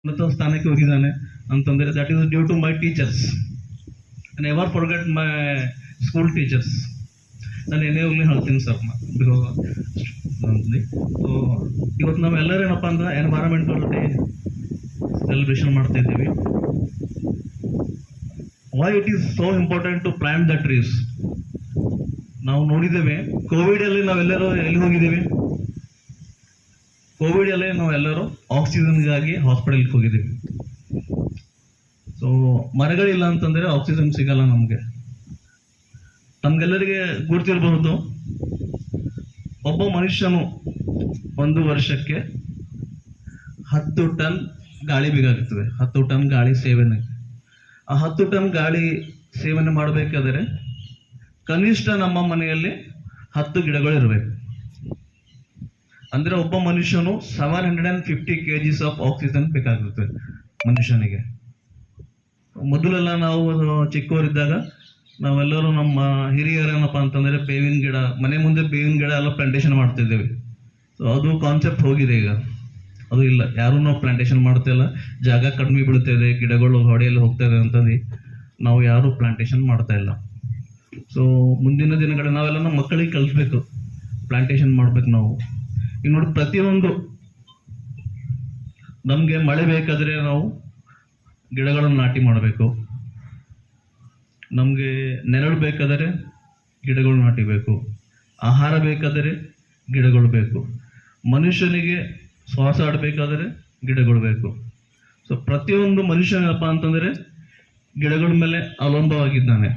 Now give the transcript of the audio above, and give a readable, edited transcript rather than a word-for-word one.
ಉನ್ನತ ಸ್ಥಾನಕ್ಕೆ ಹೋಗಿದ್ದಾನೆ ಅಂತಂದರೆ that is due to my teachers. I never forget my school teachers. ನಾನು ಏನೇ ಹೋಗ್ಲಿ ಹೇಳ್ತೀನಿ ಸರ್ ಸೊ ಇವತ್ತು ನಾವೆಲ್ಲರೂ ಏನಪ್ಪ ಅಂದ್ರೆ ಎನ್ವೈರನ್ಮೆಂಟಲ್ ಡೇ ಸೆಲೆಬ್ರೇಷನ್ ಮಾಡ್ತಾ ಇದ್ದೀವಿ. Why it is so important to plant the trees. ನಾವು ನೋಡಿದ್ದೇವೆ ಕೋವಿಡ್ ಅಲ್ಲಿ ನಾವೆಲ್ಲರೂ ಎಲ್ಲಿ ಹೋಗಿದ್ದೀವಿ? ಕೋವಿಡ್ ಅಲ್ಲೇ ನಾವೆಲ್ಲರೂ ಆಕ್ಸಿಜನ್ಗಾಗಿ ಹಾಸ್ಪಿಟಲ್ಗೆ ಹೋಗಿದ್ದೀವಿ. ಸೊ ಮರಗಳಿಲ್ಲ ಅಂತಂದರೆ ಆಕ್ಸಿಜನ್ ಸಿಗಲ್ಲ ನಮಗೆ. ನಮ್ಗೆಲ್ಲರಿಗೆ ಗುರ್ತಿರಬಹುದು, ಒಬ್ಬ ಮನುಷ್ಯನು ಒಂದು ವರ್ಷಕ್ಕೆ 10 ಟನ್ ಗಾಳಿ ಬೇಕಾಗುತ್ತದೆ. 10 ಟನ್ ಗಾಳಿ ಸೇವನೆ. ಆ 10 ಟನ್ ಗಾಳಿ ಸೇವನೆ ಮಾಡಬೇಕಾದರೆ ಕನಿಷ್ಠ ನಮ್ಮ ಮನೆಯಲ್ಲಿ 10 ಗಿಡಗಳು ಇರಬೇಕು. ಅಂದ್ರೆ ಒಬ್ಬ ಮನುಷ್ಯನು 750 kgs ಆಫ್ ಆಕ್ಸಿಜನ್ ಬೇಕಾಗುತ್ತೆ ಮನುಷ್ಯನಿಗೆ. ಮೊದಲೆಲ್ಲ ನಾವು ಚಿಕ್ಕವರಿದ್ದಾಗ ನಾವೆಲ್ಲರೂ ನಮ್ಮ ಹಿರಿಯರೇನಪ್ಪ ಅಂತಂದ್ರೆ ಬೇವಿನ ಗಿಡ, ಮನೆ ಮುಂದೆ ಬೇವಿನ ಗಿಡ ಎಲ್ಲ ಪ್ಲಾಂಟೇಶನ್ ಮಾಡ್ತಿದ್ದೇವೆ. ಸೊ ಅದು ಕಾನ್ಸೆಪ್ಟ್ ಹೋಗಿದೆ ಈಗ, ಅದು ಇಲ್ಲ. ಯಾರು ನಾವು ಪ್ಲಾಂಟೇಶನ್ ಮಾಡ್ತಿಲ್ಲ, ಜಾಗ ಕಡಿಮೆ ಬೀಳ್ತಿದೆ, ಗಿಡಗಳು ಹೊಡೆಯಲ್ಲಿ ಹೋಗ್ತಾ ಇದೆ ಅಂತಂದು ನಾವು ಯಾರು ಪ್ಲಾಂಟೇಶನ್ ಮಾಡ್ತಾ ಇಲ್ಲ. ಸೊ ಮುಂದಿನ ದಿನಗಳಲ್ಲಿ ನಾವೆಲ್ಲ ನಮ್ಮ ಮಕ್ಕಳಿಗೆ ಕಲಿಸ್ಬೇಕು, ಪ್ಲಾಂಟೇಶನ್ ಮಾಡ್ಬೇಕು ನಾವು. ಈಗ ನೋಡಿ, ಪ್ರತಿಯೊಂದು ನಮಗೆ ಮಳೆ ಬೇಕಾದರೆ ನಾವು ಗಿಡಗಳನ್ನು ನಾಟಿ ಮಾಡಬೇಕು. ನಮಗೆ ನೆರಳು ಬೇಕಾದರೆ ಗಿಡಗಳು ನಾಟಿಬೇಕು. ಆಹಾರ ಬೇಕಾದರೆ ಗಿಡಗಳು ಬೇಕು. ಮನುಷ್ಯನಿಗೆ ಶ್ವಾಸ ಆಡಬೇಕಾದರೆ ಗಿಡಗಳು ಬೇಕು. ಸೊ ಪ್ರತಿಯೊಂದು ಮನುಷ್ಯನಪ್ಪ ಅಂತಂದರೆ ಗಿಡಗಳ ಮೇಲೆ ಅವಲಂಬವಾಗಿದ್ದಾನೆ.